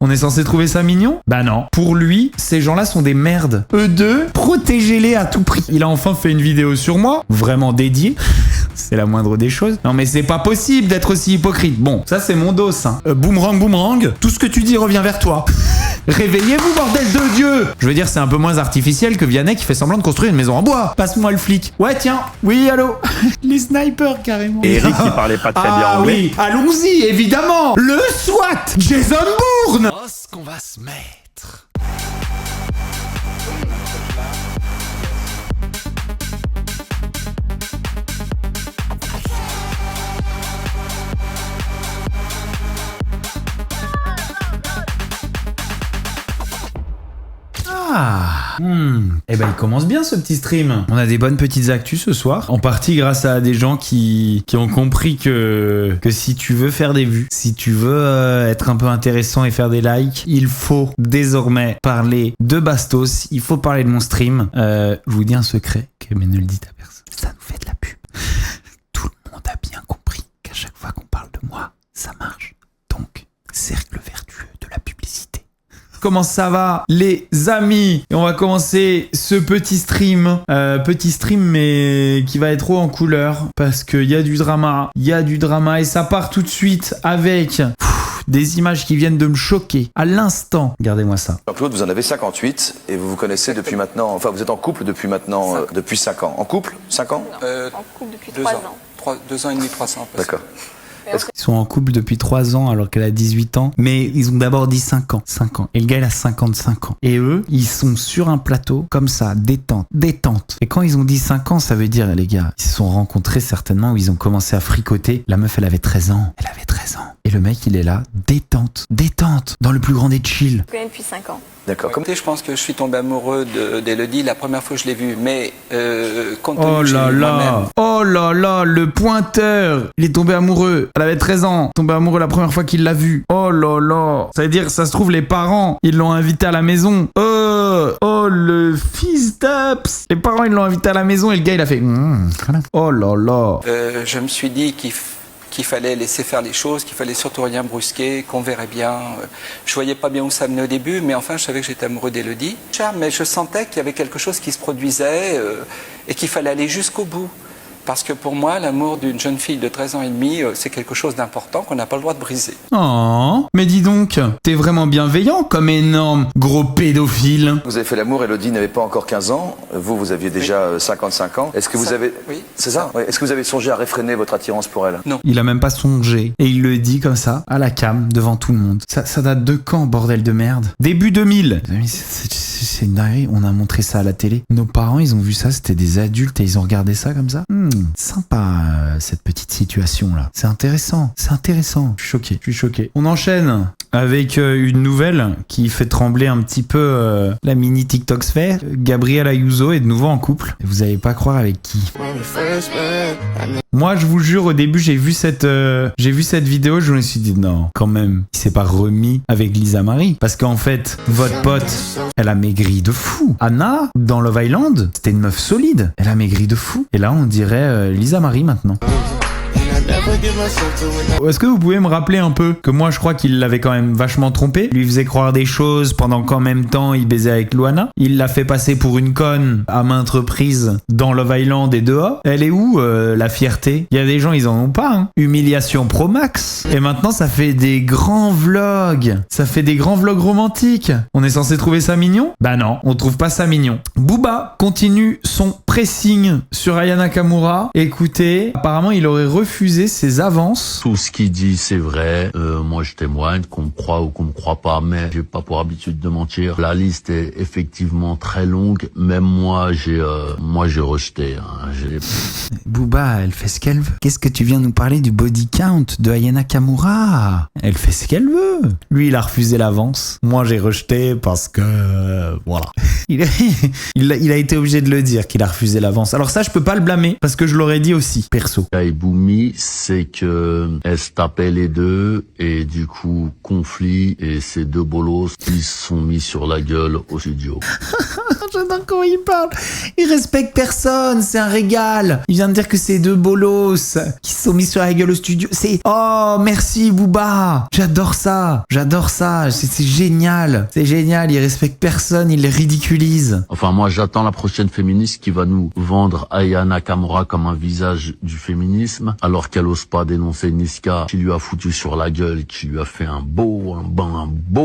On est censé trouver ça mignon? Bah non. Pour lui, ces gens-là sont des merdes. Eux deux, protégez-les à tout prix. Il a enfin fait une vidéo sur moi, vraiment dédiée. C'est la moindre des choses. Non mais c'est pas possible d'être aussi hypocrite. Bon, ça c'est mon dos, hein. Boomerang, boomerang, tout ce que tu dis revient vers toi. Réveillez-vous, bordel de Dieu! Je veux dire, c'est un peu moins artificiel que Vianney qui fait semblant de construire une maison en bois. Passe-moi le flic. Ouais, tiens. Oui, allô? Les snipers, carrément. Et Eric qui parlait pas très bien anglais. Oui, allons-y, évidemment. Le SWAT, Jason Bourne. Oh, ce qu'on va se mettre. Eh ben il commence bien ce petit stream. On a des bonnes petites actus ce soir. En partie grâce à des gens qui ont compris que si tu veux faire des vues, si tu veux être un peu intéressant et faire des likes, il faut désormais parler de Bastos. Il faut parler de mon stream. Je vous dis un secret, mais ne le dites à personne. Ça nous fait de la pub. Tout le monde a bien compris qu'à chaque fois qu'on parle de moi, ça marche. Donc, cercle vertueux de la publicité. Comment ça va les amis? Et on va commencer ce petit stream mais qui va être haut en couleur parce qu'il y a du drama, et ça part tout de suite avec des images qui viennent de me choquer à l'instant. Regardez-moi ça. Jean-Claude, vous en avez 58 et vous vous connaissez depuis maintenant, enfin vous êtes en couple depuis maintenant, depuis 5 ans. En couple 5 ans En couple depuis 3 ans. 2 ans et demi, 3 ans. D'accord. Ils sont en couple depuis 3 ans alors qu'elle a 18 ans. Mais ils ont d'abord dit 5 ans. 5 ans. Et le gars, il a 55 ans. Et eux, ils sont sur un plateau comme ça, détente. Et quand ils ont dit 5 ans, ça veut dire, les gars, ils se sont rencontrés certainement où ils ont commencé à fricoter. La meuf, elle avait 13 ans. Et le mec, il est là, détente. Dans le plus grand des chill. Je connais depuis 5 ans. D'accord. Écoutez, je pense que je suis tombé amoureux d'Elodie la première fois que je l'ai vue, mais compte tenu Oh que je là l'ai vu moi-même. là. Oh là là, le pointeur. Il est tombé amoureux. Elle avait 13 ans. Tombé amoureux la première fois qu'il l'a vue. Oh là là. Ça veut dire, ça se trouve, les parents, ils l'ont invité à la maison. Oh, le fils d'Aps. Les parents, ils l'ont invité à la maison et le gars, il a fait... Oh là là. Je me suis dit qu'il fallait laisser faire les choses, qu'il fallait surtout rien brusquer, qu'on verrait bien. Je voyais pas bien où ça menait au début, mais enfin, je savais que j'étais amoureux d'Elodie. Mais je sentais qu'il y avait quelque chose qui se produisait et qu'il fallait aller jusqu'au bout. Parce que pour moi, l'amour d'une jeune fille de 13 ans et demi, c'est quelque chose d'important qu'on n'a pas le droit de briser. Oh, mais dis donc, t'es vraiment bienveillant comme énorme gros pédophile. Vous avez fait l'amour, Elodie n'avait pas encore 15 ans. Vous aviez déjà 55 ans. Est-ce que vous avez... Oui. C'est ça, oui. Est-ce que vous avez songé à réfréner votre attirance pour elle? Non. Il a même pas songé. Et il le dit comme ça, à la cam, devant tout le monde. Ça date de quand, bordel de merde? Début 2000. Les amis, c'est une dinguerie. On a montré ça à la télé. Nos parents, ils ont vu ça, c'était des adultes et ils ont regardé ça comme ça. Sympa, cette petite situation-là. C'est intéressant. Je suis choqué. On enchaîne avec une nouvelle qui fait trembler un petit peu la mini TikTok sphère. Gabriel Ayuso est de nouveau en couple. Et vous allez pas croire avec qui. Moi, je vous jure, au début, j'ai vu cette vidéo, je me suis dit non, quand même, il s'est pas remis avec Lisa Marie. Parce qu'en fait, votre pote, elle a maigri de fou. Anna, dans Love Island, c'était une meuf solide. Elle a maigri de fou. Et là, on dirait Lisa Marie maintenant. Est-ce que vous pouvez me rappeler un peu que moi je crois qu'il l'avait quand même vachement trompé, lui faisait croire des choses pendant qu'en même temps il baisait avec Luana, il l'a fait passer pour une conne à maintes reprises dans Love Island et dehors. Elle est où la fierté? Il y a des gens ils en ont pas hein. Humiliation pro max. Et maintenant ça fait des grands vlogs, romantiques. On est censé trouver ça mignon? Bah non, on trouve pas ça mignon. Booba continue son pressing sur Aya Nakamura. Écoutez, apparemment il aurait refusé ses avances. Tout ce qu'il dit, c'est vrai. Moi, je témoigne, qu'on me croit ou qu'on me croit pas, mais j'ai pas pour habitude de mentir. La liste est effectivement très longue. Même moi, j'ai rejeté. Hein. Booba, elle fait ce qu'elle veut. Qu'est-ce que tu viens nous parler du body count de Aya Nakamura? Elle fait ce qu'elle veut. Lui, il a refusé l'avance. Moi, j'ai rejeté parce que... voilà. Il a été obligé de le dire qu'il a refusé l'avance. Alors ça, je peux pas le blâmer parce que je l'aurais dit aussi, perso. Et Boumi, c'est que elle se tapait les deux et du coup conflit et ces deux bolos ils se sont mis sur la gueule au studio. J'adore comment il parle. Il respecte personne, c'est un régal. Il vient de dire que c'est deux bolos qui se sont mis sur la gueule au studio. C'est oh merci Booba. J'adore ça. C'est génial. C'est génial. Il respecte personne, il les ridiculise. Enfin, moi, j'attends la prochaine féministe qui va nous vendre Aya Nakamura comme un visage du féminisme, alors qu'elle ose pas dénoncer Niska, qui lui a foutu sur la gueule, qui lui a fait un beau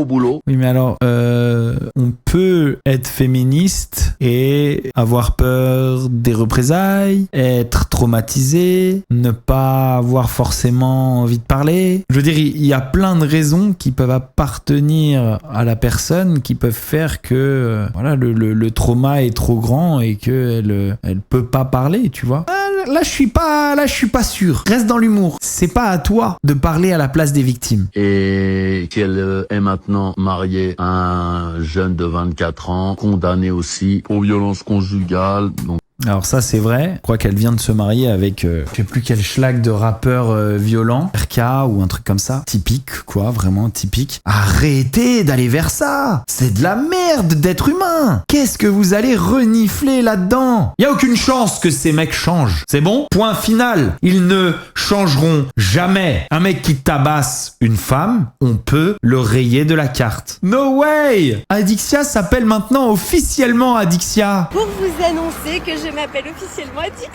boulot. Oui, mais alors, on peut être féministe et avoir peur des représailles, être traumatisé, ne pas avoir forcément envie de parler. Je veux dire, il y a plein de raisons qui peuvent appartenir à la personne, qui peuvent faire que voilà, le trauma est trop grand et qu'elle elle peut pas parler, tu vois. Là, je suis pas sûr. Reste dans l'humour. C'est pas à toi de parler à la place des victimes. Et qu'elle est maintenant mariée à un jeune de 24 ans, condamné aussi pour violence conjugale. Donc, alors ça c'est vrai, je crois qu'elle vient de se marier avec je sais plus quel schlag de rappeur violent, RK ou un truc comme ça, typique quoi, vraiment typique. Arrêtez d'aller vers ça, c'est de la merde d'être humain. Qu'est-ce que vous allez renifler là-dedans? Y a aucune chance que ces mecs changent, c'est bon? Point final, ils ne changeront jamais. Un mec qui tabasse une femme, on peut le rayer de la carte. No way! Adixia s'appelle maintenant officiellement Adixia. Pour vous annoncer que je m'appelle officiellement Adixia.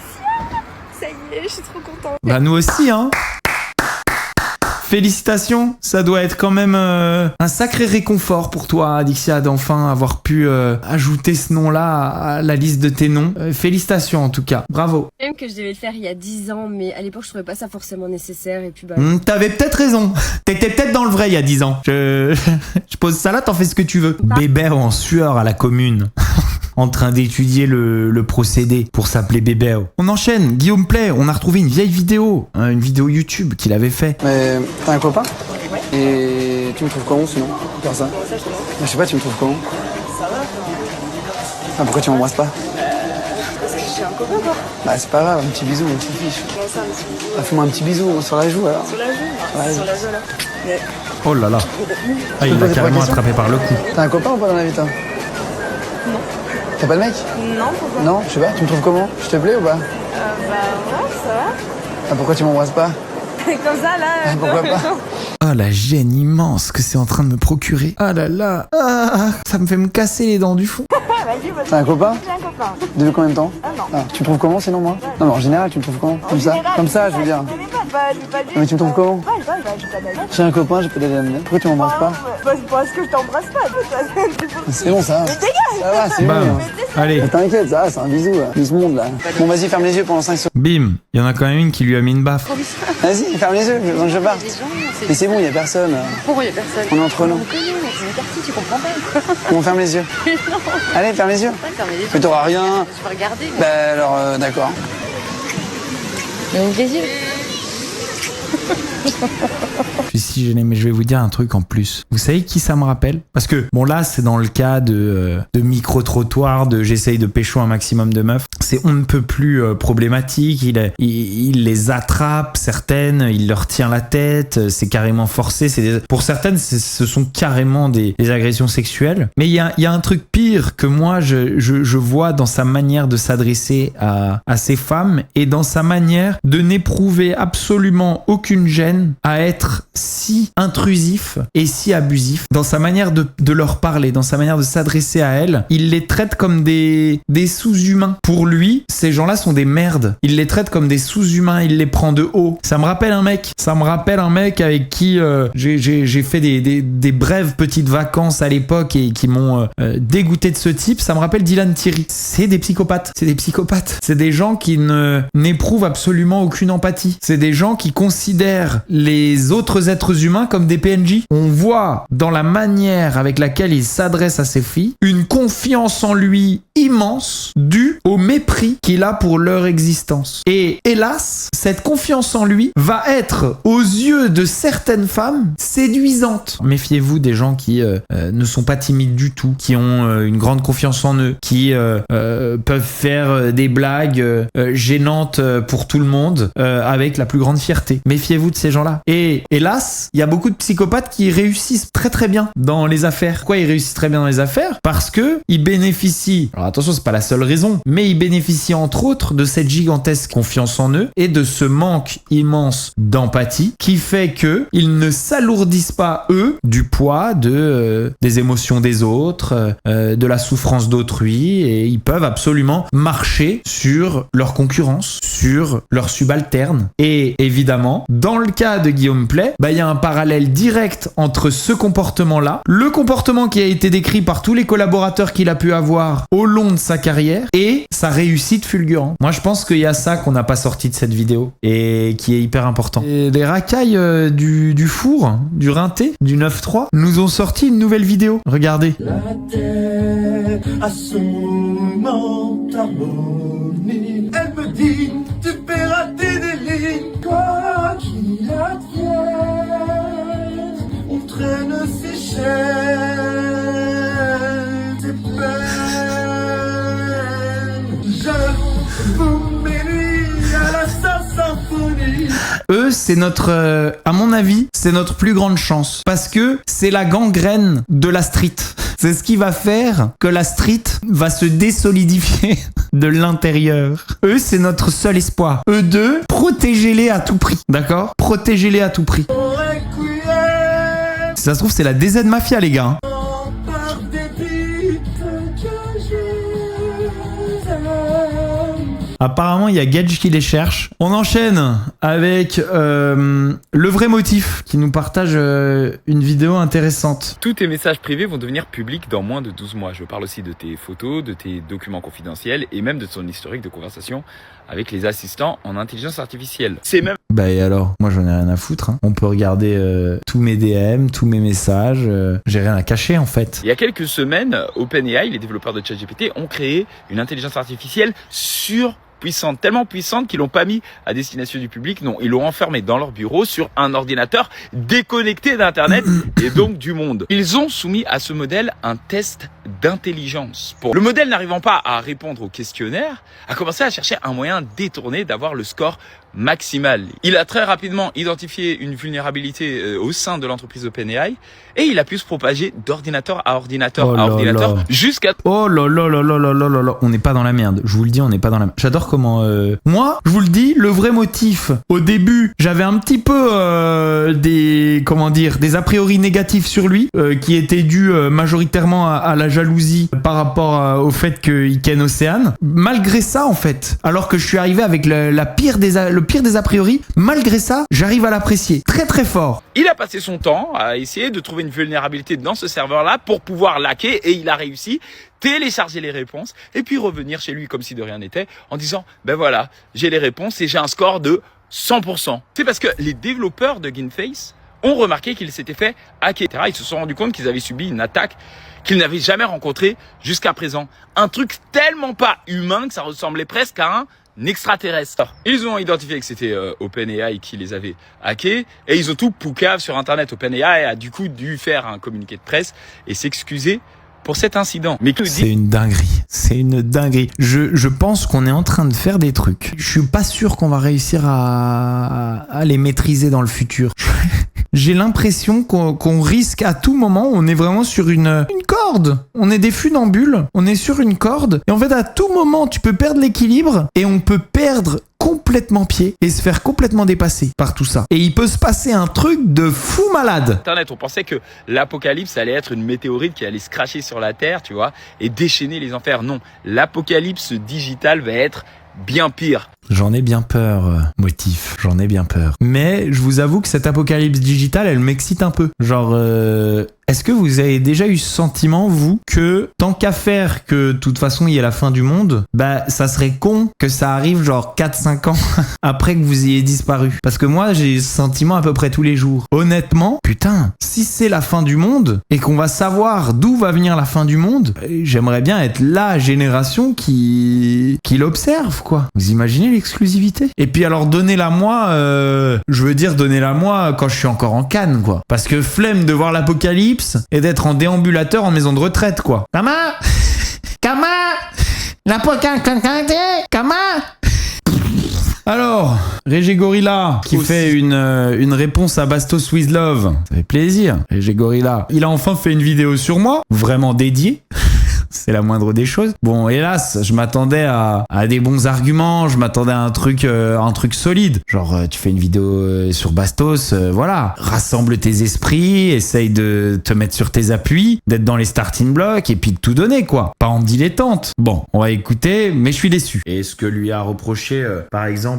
Ça y est, je suis trop contente. Bah nous aussi, hein. Félicitations, ça doit être quand même un sacré réconfort pour toi, Adixia, d'enfin avoir pu ajouter ce nom-là à la liste de tes noms. Félicitations en tout cas, bravo. Même que je devais le faire il y a 10 ans, mais à l'époque je trouvais pas ça forcément nécessaire et puis bah... T'avais peut-être raison, t'étais peut-être dans le vrai il y a 10 ans. Je pose ça là, t'en fais ce que tu veux. Bébé en sueur à la commune. En train d'étudier le procédé pour s'appeler Bébéo. On enchaîne, Guillaume Play, on a retrouvé une vieille vidéo, hein, une vidéo YouTube qu'il avait fait. Mais t'as un copain? Et tu me trouves comment sinon? Faire ça? Je sais pas, tu me trouves comment? Ça va, Ah, pourquoi tu m'embrasses pas? parce que je suis un copain, quoi. Bah c'est pas grave, un petit bisou, une petite fiche. Comment ça, un petit bisou? Ah, fais-moi un petit bisou sur la joue alors. Sur la joue? Ouais. Sur la joue, là. Mais... Oh là là. Ah, il l'a carrément attrapé par le cou. T'as un copain ou pas dans la vie toi? Non. T'as pas de mec? Non, pourquoi? Non, je sais pas, tu me trouves comment? Je te plais ou pas? Bah ouais, ça va. Ah, pourquoi tu m'embrasses pas? Comme ça, là... Ah, pourquoi pas? Oh la gêne immense que c'est en train de me procurer. Ah là là. Ah, ça me fait me casser les dents du fond. Vas-y, vas-y. T'as un copain? J'ai un copain. Depuis combien de temps? Un an. Ah, tu me trouves comment sinon moi? Non mais en général tu me trouves comment? Comme ça? Comme ça je veux dire. Je connais pas, je pas Non mais tu me trouves comment? Ouais, j'ai pas d'amis. J'ai un copain, j'ai pas d'amis à mener. Pourquoi tu m'embrasses pas? Bah, c'est parce que je t'embrasse pas. C'est bon ça. Mais dégage! Ça va, c'est bon. Bam. Allez, Mais t'inquiète, ça va, c'est un bisou là. Bisou monde là. Bon vas-y, ferme les yeux pendant 5 secondes. bim. Il y en a quand même une qui lui a mis une baffe. Vas-y, ferme les yeux, je veux que je parte. Mais c'est bon, y a personne. Pourquoi il y a personne? On est entre nous. C'est une partie, tu comprends pas quoi. On ferme les yeux. Non, Allez, ferme les yeux. pas fermer les yeux. Mais t'auras rien. Je peux regarder. Bah alors, d'accord. Mais ouvre les yeux. Je suis si gêné, mais je vais vous dire un truc en plus. Vous savez qui ça me rappelle? Parce que, bon là, c'est dans le cas de micro-trottoir, de j'essaye de pécho un maximum de meufs. C'est on ne peut plus problématique, il les attrape, certaines, il leur tient la tête, c'est carrément forcé. Pour certaines, ce sont carrément des agressions sexuelles. Mais il y a un truc pire que moi, je vois dans sa manière de s'adresser à ces femmes et dans sa manière de n'éprouver absolument aucune gêne à être si intrusif et si abusif dans sa manière de leur parler, dans sa manière de s'adresser à elles. Il les traite comme des sous-humains. Pour lui, ces gens-là sont des merdes. Il les traite comme des sous-humains, il les prend de haut. Ça me rappelle un mec avec qui j'ai fait des brèves petites vacances à l'époque et qui m'ont dégoûté de ce type. Ça me rappelle Dylan Thierry. C'est des psychopathes. C'est des gens qui n'éprouvent absolument aucune empathie. C'est des gens qui considèrent les autres êtres humains comme des PNJ. On voit dans la manière avec laquelle il s'adresse à ses filles une confiance en lui immense due au mépris qu'il a pour leur existence. Et hélas, cette confiance en lui va être aux yeux de certaines femmes séduisante. Méfiez-vous des gens qui ne sont pas timides du tout, qui ont une grande confiance en eux, qui peuvent faire des blagues gênantes pour tout le monde avec la plus grande fierté. Méfiez-vous méfiez-vous de ces gens-là. Et hélas, il y a beaucoup de psychopathes qui réussissent très très bien dans les affaires. Pourquoi ils réussissent très bien dans les affaires? Parce que ils bénéficient, alors attention, c'est pas la seule raison, mais ils bénéficient entre autres de cette gigantesque confiance en eux et de ce manque immense d'empathie qui fait que ils ne s'alourdissent pas eux du poids des émotions des autres, de la souffrance d'autrui, et ils peuvent absolument marcher sur leur concurrence, sur leurs subalternes. Et évidemment, dans le cas de Guillaume Pley, il y a un parallèle direct entre ce comportement-là, le comportement qui a été décrit par tous les collaborateurs qu'il a pu avoir au long de sa carrière, et sa réussite fulgurante. Moi, je pense qu'il y a ça qu'on n'a pas sorti de cette vidéo et qui est hyper important. Et les racailles du four, du rinté, du 9-3, nous ont sorti une nouvelle vidéo. Regardez. La terre a son harmonie. Elle me dit, tu peux rater des lignes. Quoi qu'il advienne, on traîne ses chaînes, ses peines. Je vous m'énuis à la symphonie. Eux, c'est notre, à mon avis, c'est notre plus grande chance. Parce que c'est la gangrène de la street. C'est ce qui va faire que la street va se désolidifier de l'intérieur. Eux, c'est notre seul espoir. Eux deux, protégez-les à tout prix. D'accord? Protégez-les à tout prix. Si ça se trouve, c'est la DZ Mafia, les gars. Apparemment, il y a Gage qui les cherche. On enchaîne avec le vrai motif qui nous partage une vidéo intéressante. Tous tes messages privés vont devenir publics dans moins de 12 mois. Je parle aussi de tes photos, de tes documents confidentiels et même de ton historique de conversation avec les assistants en intelligence artificielle. C'est même... Et alors, moi j'en ai rien à foutre. On peut regarder tous mes DM, tous mes messages. J'ai rien à cacher en fait. Il y a quelques semaines, OpenAI, les développeurs de ChatGPT, ont créé une intelligence artificielle puissante, tellement puissante qu'ils l'ont pas mis à destination du public. Non, ils l'ont enfermé dans leur bureau sur un ordinateur déconnecté d'internet et donc du monde. Ils ont soumis à ce modèle un test d'intelligence. Le modèle n'arrivant pas à répondre au questionnaire, a commencé à chercher un moyen détourné d'avoir le score maximal. Il a très rapidement identifié une vulnérabilité au sein de l'entreprise OpenAI et il a pu se propager d'ordinateur à ordinateur jusqu'à... Oh là là là là là là là là. On n'est pas dans la merde. Je vous le dis, on n'est pas dans la merde. J'adore comment... Moi, je vous le dis, le vrai motif, au début, j'avais un petit peu des a priori négatifs sur lui, qui étaient dus majoritairement à la jalousie par rapport au fait qu'il ken Océane. Malgré ça, en fait, alors que je suis arrivé avec le pire des a priori, malgré ça, j'arrive à l'apprécier très très fort. Il a passé son temps à essayer de trouver une vulnérabilité dans ce serveur-là pour pouvoir l'hacker et il a réussi. Télécharger les réponses et puis revenir chez lui comme si de rien n'était en disant voilà, j'ai les réponses et j'ai un score de 100%. C'est parce que les développeurs de GameFace ont remarqué qu'ils s'étaient fait hacker. Ils se sont rendus compte qu'ils avaient subi une attaque qu'ils n'avaient jamais rencontrée jusqu'à présent. Un truc tellement pas humain que ça ressemblait presque à un extraterrestre. Ils ont identifié que c'était OpenAI qui les avait hackés et ils ont tout poucave sur internet. OpenAI a du coup dû faire un communiqué de presse et s'excuser pour cet incident. Mais c'est une dinguerie. C'est une dinguerie. Je pense qu'on est en train de faire des trucs. Je suis pas sûr qu'on va réussir à les maîtriser dans le futur. J'ai l'impression qu'on risque à tout moment, on est vraiment sur une corde. On est des funambules, on est sur une corde. Et en fait, à tout moment, tu peux perdre l'équilibre et on peut perdre complètement pied et se faire complètement dépasser par tout ça. Et il peut se passer un truc de fou malade. Internet, on pensait que l'apocalypse allait être une météorite qui allait se cracher sur la Terre, tu vois, et déchaîner les enfers. Non, l'apocalypse digitale va être bien pire. J'en ai bien peur, motif. J'en ai bien peur. Mais je vous avoue que cette apocalypse digitale, elle m'excite un peu. Genre, est-ce que vous avez déjà eu ce sentiment, vous, que tant qu'à faire que de toute façon il y ait la fin du monde, ça serait con que ça arrive genre 4-5 ans après que vous ayez disparu. Parce que moi, j'ai ce sentiment à peu près tous les jours. Honnêtement, putain, si c'est la fin du monde et qu'on va savoir d'où va venir la fin du monde, j'aimerais bien être la génération qui l'observe, quoi. Vous imaginez l'exclusivité? Et puis alors donnez-la moi, donnez-la moi quand je suis encore en Cannes, quoi. Parce que flemme de voir l'apocalypse et d'être en déambulateur en maison de retraite, quoi. Comment l'apocalypse, comment Alors, Régé Gorilla qui fait une réponse à Bastos With Love. Ça fait plaisir, Régé Gorilla. Il a enfin fait une vidéo sur moi, vraiment dédiée. C'est la moindre des choses. Bon, hélas, je m'attendais à des bons arguments, je m'attendais à un truc solide. Genre, tu fais une vidéo sur Bastos, voilà. Rassemble tes esprits, essaye de te mettre sur tes appuis, d'être dans les starting blocks et puis de tout donner, quoi. Pas en dilettante. Bon, on va écouter, mais je suis déçu. Et ce que lui a reproché, par exemple,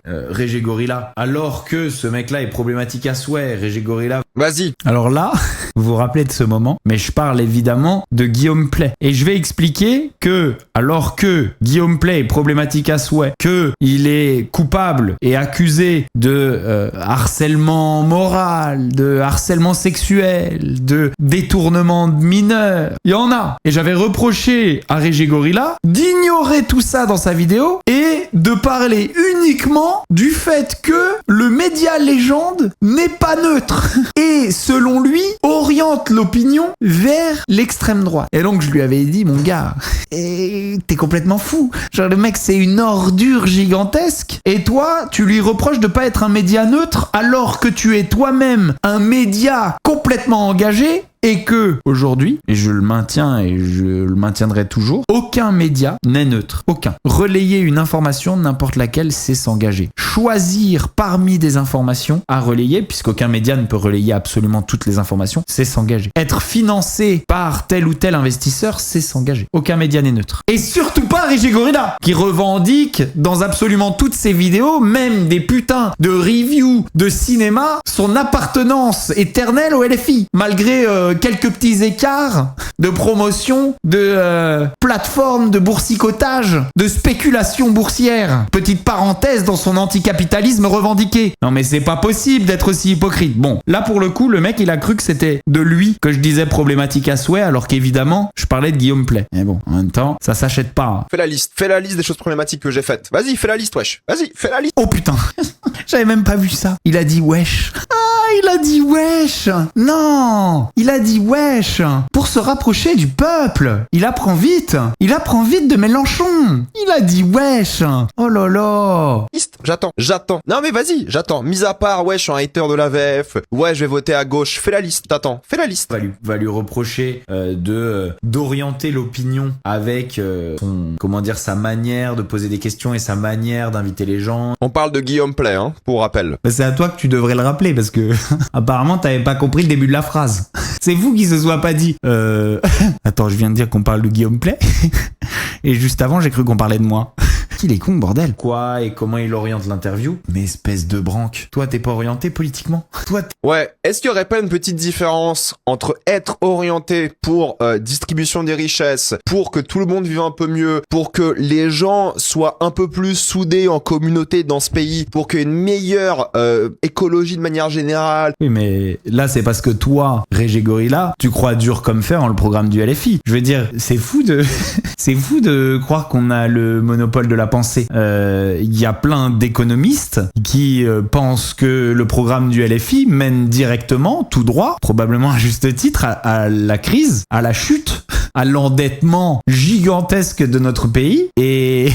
Régé Gorilla, alors que ce mec-là est problématique à souhait, Régé Gorilla. Vas-y. Alors là, vous vous rappelez de ce moment, mais je parle évidemment de Guillaume Play. Et je vais expliquer que, alors que Guillaume Play est problématique à souhait, que il est coupable et accusé de harcèlement moral, de harcèlement sexuel, de détournement de mineurs, il y en a. Et j'avais reproché à Régé Gorilla d'ignorer tout ça dans sa vidéo et de parler uniquement du fait que le média légende n'est pas neutre et, selon lui, oriente l'opinion vers l'extrême droite. Et donc je lui avais dit, mon gars, t'es complètement fou. Genre le mec c'est une ordure gigantesque et toi tu lui reproches de pas être un média neutre alors que tu es toi-même un média complètement engagé. Et que, aujourd'hui, et je le maintiens et je le maintiendrai toujours, aucun média n'est neutre. Aucun. Relayer une information, n'importe laquelle, c'est s'engager. Choisir parmi des informations à relayer, puisqu'aucun média ne peut relayer absolument toutes les informations, c'est s'engager. Être financé par tel ou tel investisseur, c'est s'engager. Aucun média n'est neutre. Et surtout pas Régé Gorilla, qui revendique dans absolument toutes ses vidéos, même des putains de reviews de cinéma, son appartenance éternelle au LFI. Malgré quelques petits écarts de promotion, de plateforme de boursicotage, de spéculation boursière. Petite parenthèse dans son anticapitalisme revendiqué. Non mais c'est pas possible d'être aussi hypocrite. Bon, là pour le coup, le mec il a cru que c'était de lui que je disais problématique à souhait, alors qu'évidemment, je parlais de Guillaume Play. Mais bon, en même temps, ça s'achète pas. Hein. Fais la liste des choses problématiques que j'ai faites. Vas-y, fais la liste, wesh. Vas-y, fais la liste. Oh putain, j'avais même pas vu ça. Il a dit wesh. Il a dit wesh. Non, il a dit wesh pour se rapprocher du peuple. Il apprend vite de Mélenchon. Il a dit wesh. Oh là là. J'attends. Non mais vas-y, j'attends. Mis à part, ouais, je suis un hater de la VF. Ouais, je vais voter à gauche. Fais la liste, t'attends. Fais la liste. Va lui reprocher d'orienter l'opinion avec sa manière de poser des questions et sa manière d'inviter les gens. On parle de Guillaume Play, hein, pour rappel. Bah, c'est à toi que tu devrais le rappeler parce que apparemment t'avais pas compris le début de la phrase. C'est vous qui se soit pas dit. Attends, je viens de dire qu'on parle de Guillaume Play et juste avant j'ai cru qu'on parlait de moi. Il est con, bordel. Quoi et comment il oriente l'interview? Mais espèce de branque. Toi, t'es pas orienté politiquement? Ouais. Est-ce qu'il y aurait pas une petite différence entre être orienté pour distribution des richesses, pour que tout le monde vive un peu mieux, pour que les gens soient un peu plus soudés en communauté dans ce pays, pour qu'il y ait une meilleure écologie de manière générale? Oui, mais là, c'est parce que toi, Régé Gorilla, tu crois dur comme fer en le programme du LFI. Je veux dire, c'est fou de croire qu'on a le monopole de la pensée. Il y a plein d'économistes qui pensent que le programme du LFI mène directement, tout droit, probablement à juste titre, à la crise, à la chute, à l'endettement gigantesque de notre pays et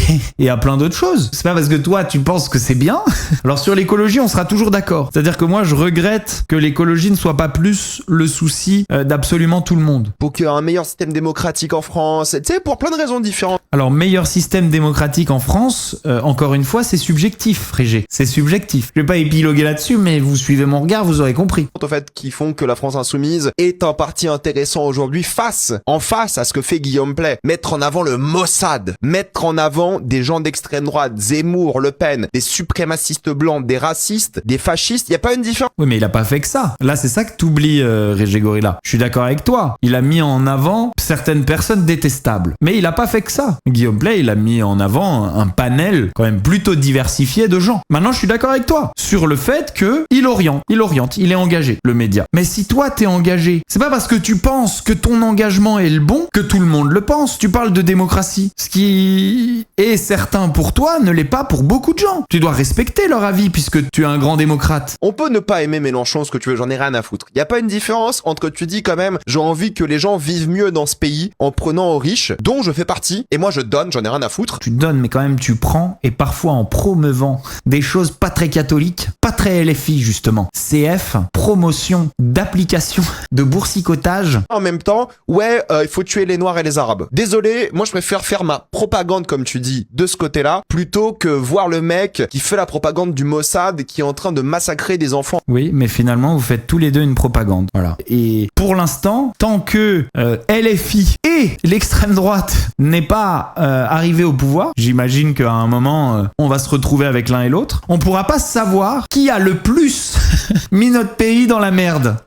à plein d'autres choses. C'est pas parce que toi tu penses que c'est bien. Alors sur l'écologie, on sera toujours d'accord. C'est-à-dire que moi je regrette que l'écologie ne soit pas plus le souci d'absolument tout le monde. Pour qu'il y ait un meilleur système démocratique en France, tu sais, pour plein de raisons différentes. Alors meilleur système démocratique en France, encore une fois, c'est subjectif, Régé. C'est subjectif. Je vais pas épiloguer là-dessus, mais vous suivez mon regard, vous aurez compris. En fait, qui font que la France Insoumise est un parti intéressant aujourd'hui en face à ce que fait Guillaume Play. Mettre en avant le Mossad, mettre en avant des gens d'extrême droite, Zemmour, Le Pen, des suprémacistes blancs, des racistes, des fascistes, il y a pas une différence. Oui, mais il a pas fait que ça. Là, c'est ça que t'oublies, Régé Gorilla. Je suis d'accord avec toi. Il a mis en avant certaines personnes détestables. Mais il a pas fait que ça. Guillaume Play, il a mis en avant un panel quand même plutôt diversifié de gens. Maintenant, je suis d'accord avec toi sur le fait que il oriente, il est engagé, le média. Mais si toi, t'es engagé, c'est pas parce que tu penses que ton engagement est le bon bon que tout le monde le pense. Tu parles de démocratie. Ce qui est certain pour toi ne l'est pas pour beaucoup de gens. Tu dois respecter leur avis puisque tu es un grand démocrate. On peut ne pas aimer Mélenchon, ce que tu veux, j'en ai rien à foutre. Y a pas une différence entre tu dis quand même, j'ai envie que les gens vivent mieux dans ce pays en prenant aux riches, dont je fais partie, et moi je donne, j'en ai rien à foutre. Tu donnes, mais quand même tu prends, et parfois en promeuvant des choses pas très catholiques, pas très LFI justement. CF, promotion d'application de boursicotage. En même temps, ouais, il faut tuer les Noirs et les Arabes. Désolé, moi je préfère faire ma propagande, comme tu dis, de ce côté-là, plutôt que voir le mec qui fait la propagande du Mossad, qui est en train de massacrer des enfants. Oui, mais finalement vous faites tous les deux une propagande. Voilà. Et pour l'instant, tant que LFI et l'extrême droite n'est pas arrivé au pouvoir, j'imagine qu'à un moment on va se retrouver avec l'un et l'autre, on pourra pas savoir qui a le plus mis notre pays dans la merde.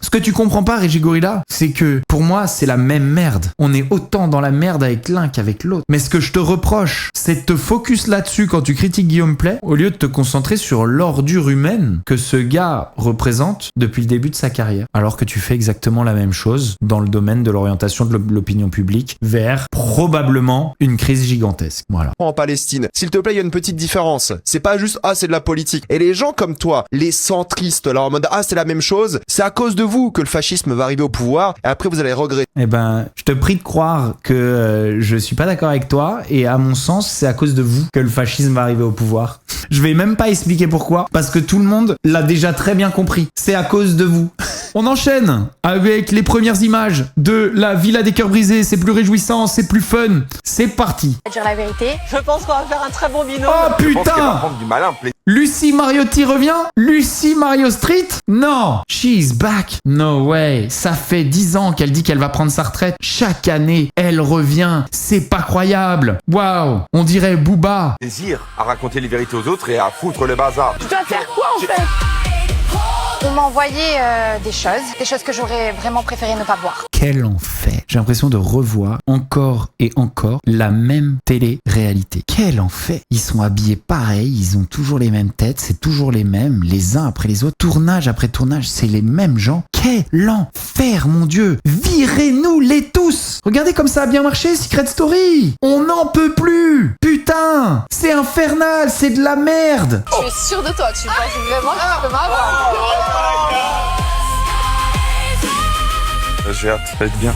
Ce que tu comprends pas, Régis Gorilla, c'est que pour moi, c'est la même merde. On est autant dans la merde avec l'un qu'avec l'autre. Mais ce que je te reproche, c'est de te focus là-dessus quand tu critiques Guillaume Pley, au lieu de te concentrer sur l'ordure humaine que ce gars représente depuis le début de sa carrière. Alors que tu fais exactement la même chose dans le domaine de l'orientation de l'opinion publique vers probablement une crise gigantesque. Voilà. En Palestine, s'il te plaît, il y a une petite différence. C'est pas juste, ah, c'est de la politique. Et les gens comme toi, les centristes, là, en mode, ah, c'est la même chose, c'est à cause de vous que le fascisme va arriver au pouvoir, et après vous allez regretter. Eh ben, je te prie de croire que je suis pas d'accord avec toi, et à mon sens, c'est à cause de vous que le fascisme va arriver au pouvoir. Je vais même pas expliquer pourquoi, parce que tout le monde l'a déjà très bien compris. C'est à cause de vous. On enchaîne avec les premières images de la Villa des Cœurs Brisés. C'est plus réjouissant, c'est plus fun. C'est parti. Dire la vérité, je pense qu'on va faire un très bon binôme. Oh putain! Lucie Mariotti revient? Lucie Mario Street? Non! She's back! No way! Ça fait 10 ans qu'elle dit qu'elle va prendre sa retraite. Chaque année, elle revient. C'est pas croyable! Waouh! On dirait Booba. Désir à raconter les vérités aux autres et à foutre le bazar. Tu dois faire quoi en fait? On m'a envoyé des choses que j'aurais vraiment préféré ne pas voir. Quel enfer! J'ai l'impression de revoir encore et encore la même télé-réalité. Quel enfer! Ils sont habillés pareil, ils ont toujours les mêmes têtes, c'est toujours les mêmes, les uns après les autres. Tournage après tournage, c'est les mêmes gens. Quel enfer, mon Dieu! Virez-nous les tous! Regardez comme ça a bien marché, Secret Story! On n'en peut plus! Putain! C'est infernal, c'est de la merde! Je suis sûre de toi, tu penses vraiment que tu peux m'avoir? J'ai hâte, ça va être bien.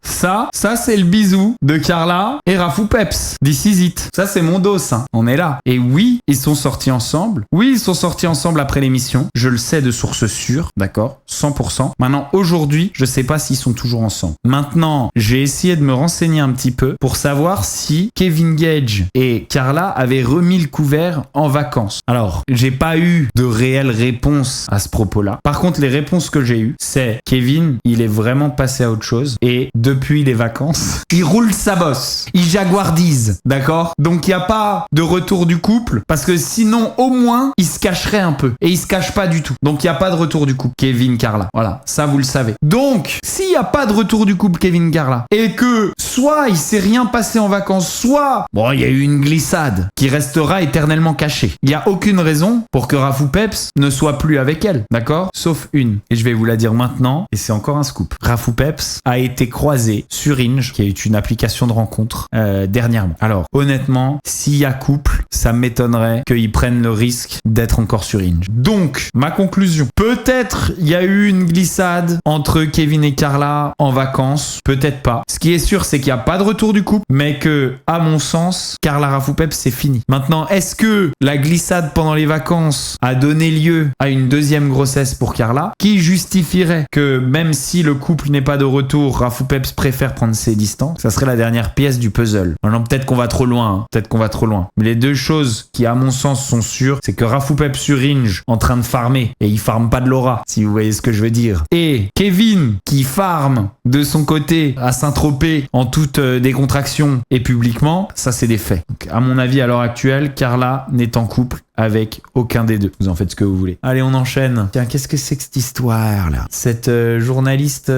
Ça c'est le bisou de Carla et Rafou Peps. This is it. Ça c'est mon dos, hein. On est là. Et oui, ils sont sortis ensemble. Oui, ils sont sortis ensemble après l'émission. Je le sais de source sûre, d'accord? 100%. Maintenant, aujourd'hui, je sais pas s'ils sont toujours ensemble. Maintenant, j'ai essayé de me renseigner un petit peu pour savoir si Kevin Gage et Carla avaient remis le couvert en vacances. Alors, j'ai pas eu de réelle réponse à ce propos-là. Par contre, les réponses que j'ai eues, c'est Kevin, il est vraiment passé à autre chose. Et depuis les vacances, il roule sa bosse, il jaguardise, d'accord? Donc il n'y a pas de retour du couple, parce que sinon au moins il se cacherait un peu, et il se cache pas du tout. Donc il n'y a pas de retour du couple Kevin Carla, voilà, ça vous le savez. Donc s'il n'y a pas de retour du couple Kevin Carla, et que soit il s'est rien passé en vacances, soit bon, il y a eu une glissade qui restera éternellement cachée, il n'y a aucune raison pour que Rafou Peps ne soit plus avec elle, d'accord? Sauf une, et je vais vous la dire maintenant, et c'est encore un scoop. Rafou Peps a été croisé sur Hinge, qui est une application de rencontre, dernièrement. Alors, honnêtement, s'il y a couple, ça m'étonnerait qu'ils prennent le risque d'être encore sur Hinge. Donc, ma conclusion. Peut-être il y a eu une glissade entre Kevin et Carla en vacances, peut-être pas. Ce qui est sûr, c'est qu'il n'y a pas de retour du couple, mais que, à mon sens, Carla Rafou Peps, c'est fini. Maintenant, est-ce que la glissade pendant les vacances a donné lieu à une deuxième grossesse pour Carla, qui justifierait que même si le couple n'est pas de retour, Rafou Peps préfère prendre ses distances? Ça serait la dernière pièce du puzzle. Maintenant, peut-être qu'on va trop loin, hein. Peut-être qu'on va trop loin. Mais les deux choses qui, à mon sens, sont sûres, c'est que Rafou Peps sur Hinge, en train de farmer, et il farme pas de l'aura, si vous voyez ce que je veux dire. Et Kevin, qui farme de son côté à Saint-Tropez en toute décontraction et publiquement, ça c'est des faits. Donc, à mon avis, à l'heure actuelle, Carla n'est en couple avec aucun des deux. Vous en faites ce que vous voulez. Allez, on enchaîne. Tiens, qu'est-ce que c'est que cette histoire là? Cette journaliste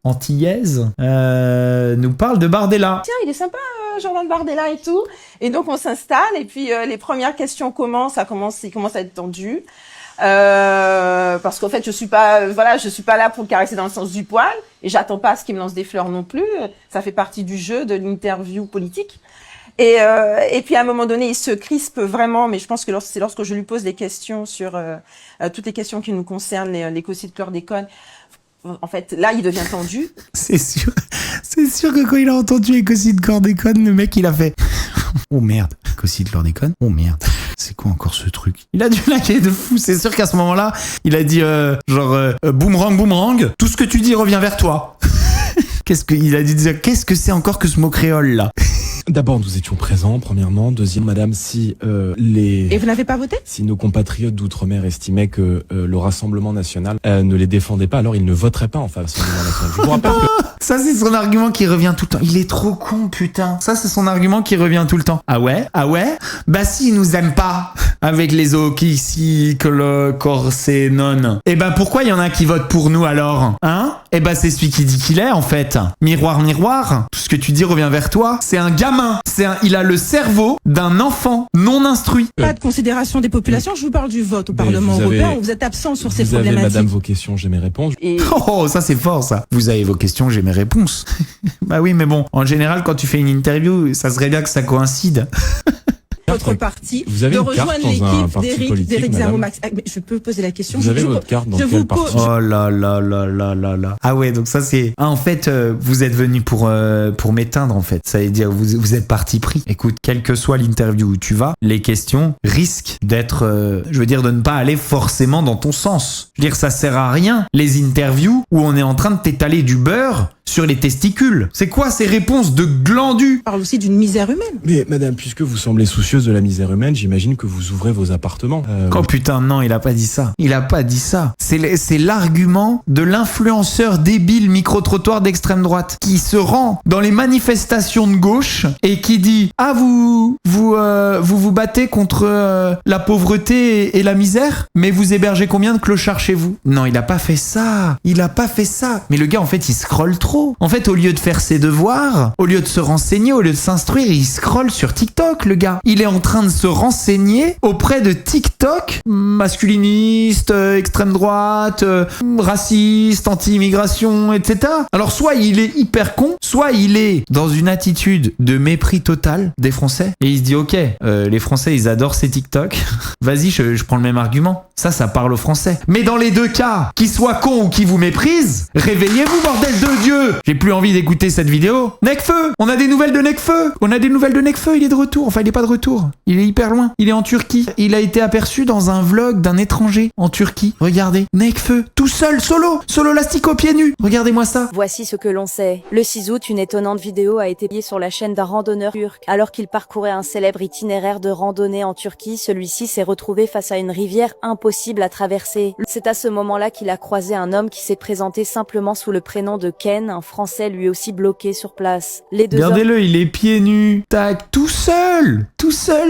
antillaise nous parle de Bardella. Tiens, il est sympa, Jordan Bardella et tout. Et donc on s'installe et puis les premières questions commencent, il commence à être tendu. Parce qu'en fait, je suis pas là pour le caresser dans le sens du poil, et j'attends pas à ce qu'il me lance des fleurs non plus. Ça fait partie du jeu, de l'interview politique. Et puis à un moment donné, il se crispe vraiment, mais je pense que c'est lorsque je lui pose des questions sur toutes les questions qui nous concernent, les causiers de chlordécone. En fait, là, il devient tendu. C'est sûr que quand il a entendu Écossi de chlordécone, le mec, il a fait oh merde, Écossi de chlordécone, oh merde. C'est quoi encore ce truc? Il a dû laquer de fou. C'est sûr qu'à ce moment-là, il a dit boomerang, tout ce que tu dis revient vers toi. Il a dû dire, qu'est-ce que c'est encore que ce mot créole là? D'abord, nous étions présents, premièrement. Deuxième, madame, si Et vous n'avez pas voté? Si nos compatriotes d'outre-mer estimaient que le Rassemblement national ne les défendait pas, alors ils ne voteraient pas en faveur du Rassemblement national. Je vous rappelle que... Ça, c'est son argument qui revient tout le temps. Il est trop con, putain. Ça, c'est son argument qui revient tout le temps. Ah ouais? Bah si, ils nous aiment pas. Avec les ici, que le corset non. Eh ben, pourquoi il y en a qui votent pour nous alors? Hein? Eh ben, c'est celui qui dit qu'il est, en fait. Miroir, miroir. Tout ce que tu dis revient vers toi. C'est un gamin. Il a le cerveau d'un enfant non instruit. Pas de considération des populations. Je vous parle du vote au Parlement européen. Vous êtes absent sur ces problématiques. Vous avez, madame, vos questions, j'ai mes réponses. Oh, ça c'est fort, ça. Vous avez vos questions, j'ai mes réponses. Bah oui, mais bon, en général, quand tu fais une interview, ça serait bien que ça coïncide. Votre parti, vous avez de une carte rejoindre l'équipe d'Éric Zemmour-Max. Je peux poser la question? Vous avez votre carte dans quel parti? Oh là là là là là là. Ah ouais, donc ça c'est... Ah, en fait, vous êtes venu pour m'éteindre, en fait. Ça veut dire, vous êtes parti pris. Écoute, quelle que soit l'interview où tu vas, les questions risquent d'être... je veux dire, de ne pas aller forcément dans ton sens. Je veux dire, ça sert à rien, les interviews où on est en train de t'étaler du beurre sur les testicules. C'est quoi ces réponses de glandus? On parle aussi d'une misère humaine. Mais madame, puisque vous semblez soucieuse de la misère humaine, j'imagine que vous ouvrez vos appartements. Oh putain, non, il a pas dit ça. Il a pas dit ça. C'est l'argument de l'influenceur débile micro-trottoir d'extrême droite qui se rend dans les manifestations de gauche et qui dit ah vous battez contre la pauvreté et la misère, mais vous hébergez combien de clochards chez vous? Non, il a pas fait ça. Il a pas fait ça. Mais le gars, en fait, il scrolle trop. En fait, au lieu de faire ses devoirs, au lieu de se renseigner, au lieu de s'instruire, il scrolle sur TikTok, le gars. Il est en train de se renseigner auprès de TikTok, masculiniste, extrême droite, raciste, anti-immigration, etc. Alors, soit il est hyper con, soit il est dans une attitude de mépris total des Français, et il se dit, ok, les Français, ils adorent ces TikTok. Vas-y, je prends le même argument. Ça parle aux Français. Mais dans les deux cas, qu'il soit con ou qu'il vous méprise, réveillez-vous, bordel de Dieu! J'ai plus envie d'écouter cette vidéo. Necfeu! On a des nouvelles de Necfeu! Il est de retour. Enfin, il est pas de retour. Il est hyper loin. Il est en Turquie. Il a été aperçu dans un vlog d'un étranger en Turquie. Regardez. Necfeu. Tout seul, solo lastico pieds nus. Regardez-moi ça. Voici ce que l'on sait. Le 6 août, une étonnante vidéo a été publiée sur la chaîne d'un randonneur turc. Alors qu'il parcourait un célèbre itinéraire de randonnée en Turquie, celui-ci s'est retrouvé face à une rivière impossible à traverser. C'est à ce moment-là qu'il a croisé un homme qui s'est présenté simplement sous le prénom de Ken, un Français lui aussi bloqué sur place. Les deux Regardez-le, il est pieds nus. Tac, tout seul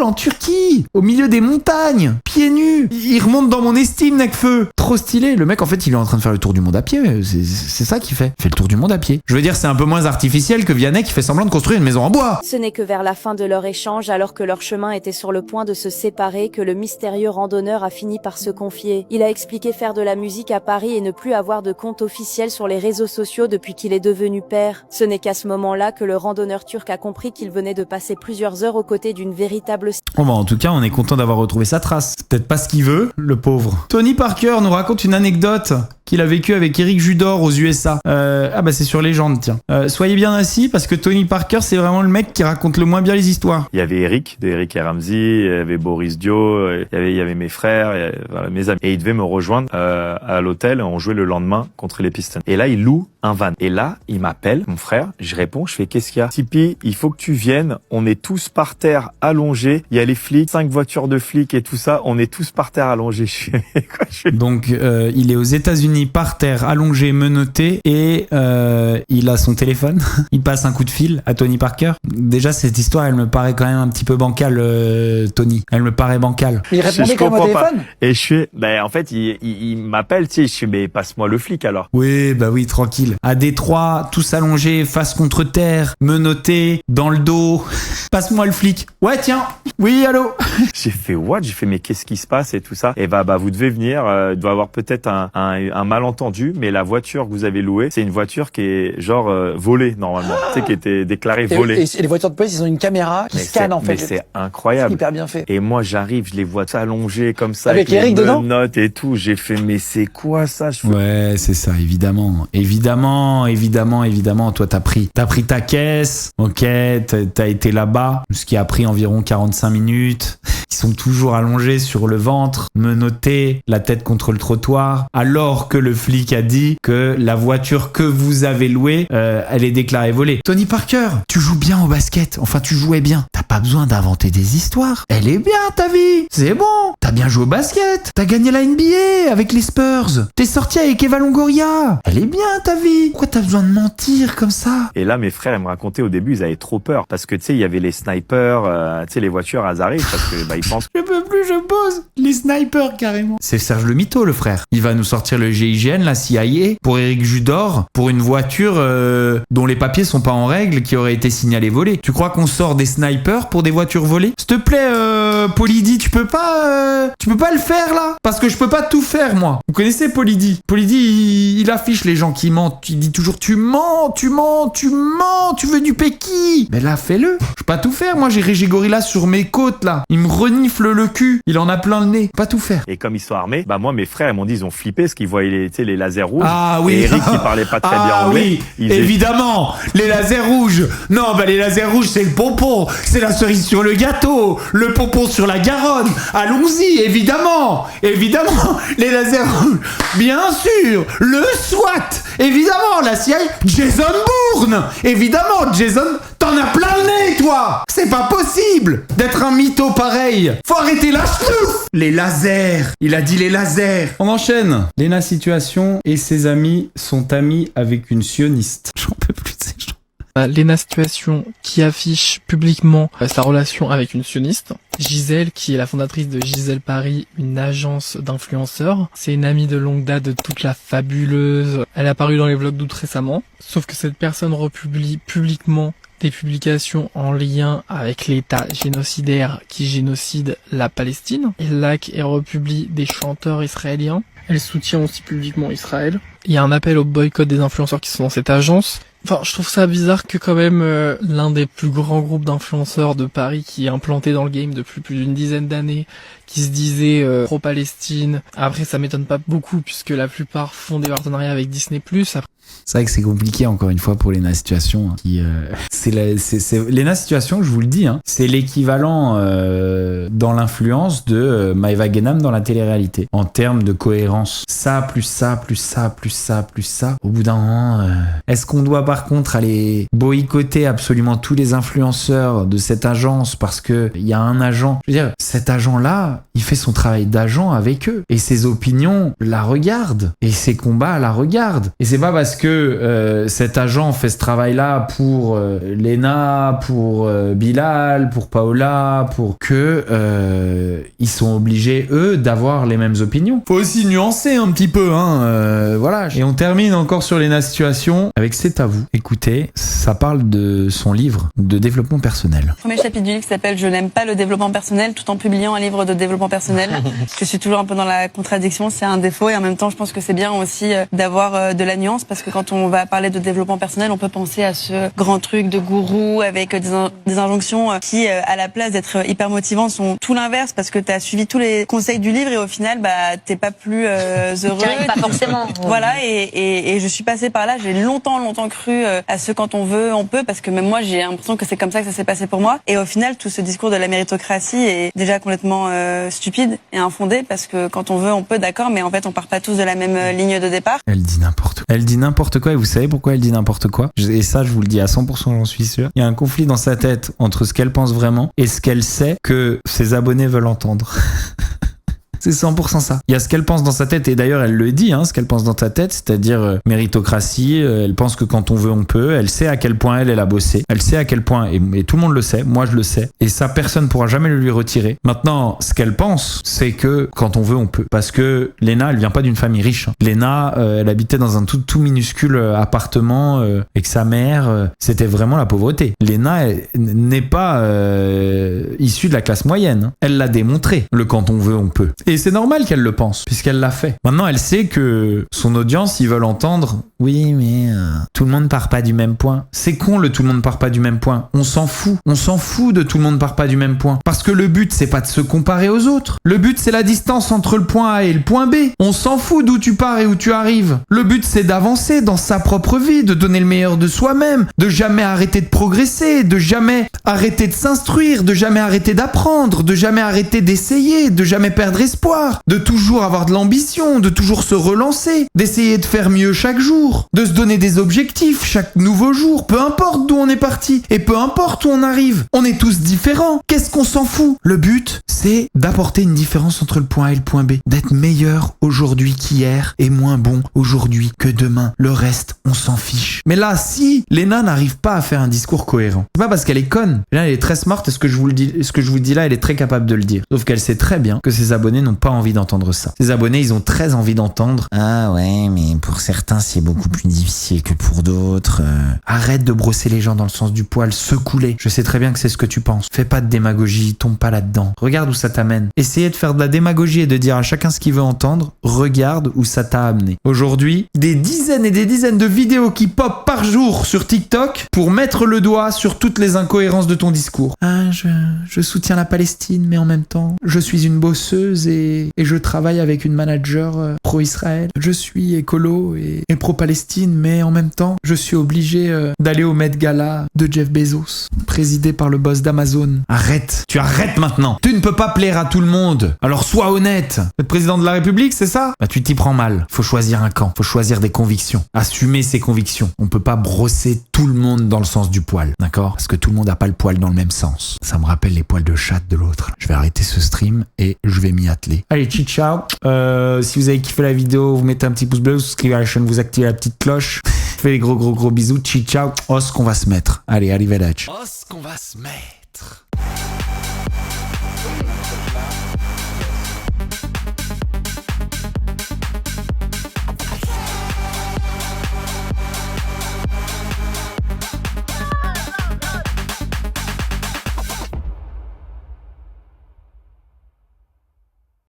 en Turquie, au milieu des montagnes, pieds nus. Il remonte dans mon estime, Necfeu. Trop stylé. Le mec, en fait, il est en train de faire le tour du monde à pied. C'est ça qu'il fait. Il fait le tour du monde à pied. Je veux dire, c'est un peu moins artificiel que Vianney qui fait semblant de construire une maison en bois. Ce n'est que vers la fin de leur échange, alors que leur chemin était sur le point de se séparer, que le mystérieux randonneur a fini par se confier. Il a expliqué faire de la musique à Paris et ne plus avoir de compte officiel sur les réseaux sociaux depuis qu'il est devenu père. Ce n'est qu'à ce moment-là que le randonneur turc a compris qu'il venait de passer plusieurs heures aux côtés d'une véritable... Bon bah en tout cas, on est content d'avoir retrouvé sa trace. C'est peut-être pas ce qu'il veut, le pauvre. Tony Parker nous raconte une anecdote qu'il a vécue avec Eric Judor aux USA. Ah bah c'est sur Légende, tiens. Soyez bien assis parce que Tony Parker, c'est vraiment le mec qui raconte le moins bien les histoires. Il y avait Eric, de Eric et Ramsey, il y avait Boris Dio, il y avait mes frères, voilà, mes amis. Et il devait me rejoindre à l'hôtel, on jouait le lendemain contre les Pistons. Et là, il loue un van. Et là, il m'appelle, mon frère, je réponds, je fais qu'est-ce qu'il y a? Tipeee, il faut que tu viennes, on est tous par terre allongés, il y a les flics, 5 voitures de flics et tout ça, on est tous par terre allongés. Donc il est aux États-Unis par terre allongé, menotté et il a son téléphone. Il passe un coup de fil à Tony Parker. Déjà cette histoire, elle me paraît quand même un petit peu bancale, Tony. Elle me paraît bancale. Il répondait quand même au téléphone. Et je suis, en fait, il m'appelle, tu sais, je suis, mais passe-moi le flic alors. Oui, bah oui, tranquille. À Détroit, 3, tous allongés, face contre terre, menottés, dans le dos. Passe-moi le flic. Ouais, tiens. Oui, allô. J'ai fait what? J'ai fait mais qu'est-ce qui se passe et tout ça? Et bah vous devez venir. Il doit y avoir peut-être un malentendu, mais la voiture que vous avez louée, c'est une voiture qui est genre volée normalement, tu sais, qui était déclarée volée. Et les voitures de police, ils ont une caméra qui scanne en fait. Mais c'est incroyable. C'est hyper bien fait. Et moi j'arrive, je les vois allongés comme ça avec Eric les dedans. Notes et tout. J'ai fait mais c'est quoi ça? Ouais, c'est ça, évidemment. Toi, t'as pris ta caisse, ok, t'as été là-bas, ce qui a pris environ 45 minutes. Ils sont toujours allongés sur le ventre, menottés, la tête contre le trottoir, alors que le flic a dit que la voiture que vous avez louée, elle est déclarée volée. Tony Parker, tu joues bien au basket, enfin tu jouais bien. T'as pas besoin d'inventer des histoires. Elle est bien ta vie, c'est bon. T'as bien joué au basket, t'as gagné la NBA avec les Spurs. T'es sorti avec Eva Longoria. Elle est bien ta vie. Pourquoi t'as besoin de mentir comme ça? Et là, mes frères, ils me racontaient au début, ils avaient trop peur. Parce que, tu sais, il y avait les snipers, tu sais, les voitures hasardées. Parce que, ils pensent... Je peux plus, je pose. Les snipers, carrément. C'est Serge le Mytho, le frère. Il va nous sortir le GIGN, la CIA, pour Éric Judor, pour une voiture dont les papiers sont pas en règle, qui aurait été signalée volée. Tu crois qu'on sort des snipers pour des voitures volées? S'il te plaît, Polydi, tu peux pas le faire, là? Parce que je peux pas tout faire, moi. Vous connaissez Polydi? Polydi, il affiche les gens qui mentent. Il dit toujours tu mens, tu veux du péki. Mais là, fais-le. Je peux pas tout faire. Moi, j'ai Régis Gorilla sur mes côtes, là. Il me renifle le cul. Il en a plein le nez. Pas tout faire. Et comme ils sont armés, moi, mes frères, ils m'ont dit, ils ont flippé parce qu'ils voyaient les lasers rouges. Ah oui. Et Eric, qui parlait pas très bien anglais. Oui, évidemment. Les lasers rouges. Non, les lasers rouges, c'est le pompon. C'est la cerise sur le gâteau. Le pompon sur la Garonne. Allons-y, évidemment. Les lasers rouges. Bien sûr. Le SWAT. Évidemment, la CIA. Jason Bourne. Évidemment, Jason. T'en as plein le nez, toi. C'est pas possible d'être un mytho pareil. Faut arrêter lâche-tout. Les lasers. Il a dit les lasers. On enchaîne. Léna Situation et ses amis sont amis avec une sioniste. J'en peux plus de ces gens. Léna Situation qui affiche publiquement sa relation avec une sioniste. Gisèle, qui est la fondatrice de Gisèle Paris, une agence d'influenceurs. C'est une amie de longue date de toute la fabuleuse. Elle est apparue dans les vlogs d'août récemment. Sauf que cette personne republie publiquement des publications en lien avec l'État génocidaire qui génocide la Palestine. Et like et republie des chanteurs israéliens. Elle soutient aussi publiquement Israël. Il y a un appel au boycott des influenceurs qui sont dans cette agence. Enfin, je trouve ça bizarre que quand même l'un des plus grands groupes d'influenceurs de Paris qui est implanté dans le game depuis plus d'une dizaine d'années, qui se disait pro-Palestine. Après, ça m'étonne pas beaucoup puisque la plupart font des partenariats avec Disney+. C'est vrai que c'est compliqué encore une fois pour Léna Situation. C'est Léna Situation, je vous le dis, c'est l'équivalent dans l'influence de Maëva Guénam dans la télé-réalité. En termes de cohérence. Ça, plus ça, plus ça, plus ça, plus ça. Au bout d'un moment, est-ce qu'on doit par contre aller boycotter absolument tous les influenceurs de cette agence parce que il y a un agent? Je veux dire, cet agent-là, il fait son travail d'agent avec eux. Et ses opinions la regardent. Et ses combats la regardent. Et c'est pas parce que cet agent fait ce travail-là pour Léna, pour Bilal, pour Paola, pour que ils sont obligés, eux, d'avoir les mêmes opinions. Faut aussi nuancer un petit peu, voilà. Et on termine encore sur Léna Situation avec C'est à vous. Écoutez, ça parle de son livre de développement personnel. Le premier chapitre du livre s'appelle « Je n'aime pas le développement personnel » tout en publiant un livre de développement personnel. Je suis toujours un peu dans la contradiction, c'est un défaut et en même temps je pense que c'est bien aussi d'avoir de la nuance parce que quand on va parler de développement personnel, on peut penser à ce grand truc de gourou avec des injonctions qui, à la place d'être hyper motivantes, sont tout l'inverse parce que tu as suivi tous les conseils du livre et au final, t'es pas plus heureux. Pas forcément. Voilà, et je suis passée par là, j'ai longtemps cru à ce quand on veut, on peut, parce que même moi, j'ai l'impression que c'est comme ça que ça s'est passé pour moi. Et au final, tout ce discours de la méritocratie est déjà complètement stupide et infondé parce que quand on veut, on peut, d'accord, mais en fait, on part pas tous de la même ligne de départ. Elle dit n'importe quoi et vous savez pourquoi elle dit n'importe quoi? Et ça, je vous le dis à 100%, j'en suis sûr. Il y a un conflit dans sa tête entre ce qu'elle pense vraiment et ce qu'elle sait que ses abonnés veulent entendre. C'est 100% ça. Il y a ce qu'elle pense dans sa tête, et d'ailleurs elle le dit, ce qu'elle pense dans sa tête, c'est-à-dire méritocratie, elle pense que quand on veut on peut, elle sait à quel point elle a bossé, elle sait à quel point, et tout le monde le sait, moi je le sais, et ça personne pourra jamais le lui retirer. Maintenant, ce qu'elle pense, c'est que quand on veut on peut, parce que Léna, elle vient pas d'une famille riche. Léna, elle habitait dans un tout minuscule appartement avec sa mère, c'était vraiment la pauvreté. Léna n'est pas issue de la classe moyenne, elle l'a démontré, le quand on veut on peut. Et c'est normal qu'elle le pense, puisqu'elle l'a fait. Maintenant, elle sait que son audience, ils veulent entendre « Oui, mais tout le monde part pas du même point. » C'est con, le tout le monde part pas du même point. On s'en fout. On s'en fout de tout le monde part pas du même point. Parce que le but, c'est pas de se comparer aux autres. Le but, c'est la distance entre le point A et le point B. On s'en fout d'où tu pars et où tu arrives. Le but, c'est d'avancer dans sa propre vie, de donner le meilleur de soi-même, de jamais arrêter de progresser, de jamais arrêter de s'instruire, de jamais arrêter d'apprendre, de jamais arrêter d'essayer, de jamais perdre espoir, de toujours avoir de l'ambition, de toujours se relancer, d'essayer de faire mieux chaque jour, de se donner des objectifs chaque nouveau jour, peu importe d'où on est parti et peu importe où on arrive. On est tous différents. Qu'est-ce qu'on s'en fout? Le but, c'est d'apporter une différence entre le point A et le point B, d'être meilleur aujourd'hui qu'hier et moins bon aujourd'hui que demain. Le reste, on s'en fiche. Mais là, si Léna n'arrive pas à faire un discours cohérent, c'est pas parce qu'elle est conne. Là, elle est très smart, et ce que je vous dis là, elle est très capable de le dire. Sauf qu'elle sait très bien que ses abonnés n'ont pas envie d'entendre ça. Ses abonnés, ils ont très envie d'entendre « Ah ouais, mais pour certains, c'est beaucoup plus difficile que pour d'autres. Arrête de brosser les gens dans le sens du poil, secoue-les. Je sais très bien que c'est ce que tu penses. Fais pas de démagogie, tombe pas là-dedans. Regarde où ça t'amène. Essayez de faire de la démagogie et de dire à chacun ce qu'il veut entendre. Regarde où ça t'a amené. » Aujourd'hui, des dizaines et des dizaines de vidéos qui pop par jour sur TikTok pour mettre le doigt sur toutes les incohérences de ton discours. Ah, je soutiens la Palestine, mais en même temps, je suis une bosseuse et je travaille avec une manager pro-Israël. Je suis écolo et pro-Palestine, mais en même temps, je suis obligé d'aller au Met Gala de Jeff Bezos, présidé par le boss d'Amazon. Arrête, tu arrêtes maintenant. Tu ne peux pas plaire à tout le monde. Alors sois honnête. Être président de la République, c'est ça? Bah tu t'y prends mal. Faut choisir un camp, faut choisir des convictions. Assumer ses convictions. On peut pas brosser tout le monde dans le sens du poil, d'accord? Parce que tout le monde a pas le poil dans le même sens. Ça me rappelle les poils de chatte de l'autre. Je vais arrêter ce stream et je vais m'y atteler. Allez, ciao. Si vous avez kiffé la vidéo, vous mettez un petit pouce bleu, vous souscrivez à la chaîne, vous activez la petite cloche. Je fais les gros bisous. Ciao. Oh, ce qu'on va se mettre. Allez, arrivederci. Oh, ce qu'on va se mettre.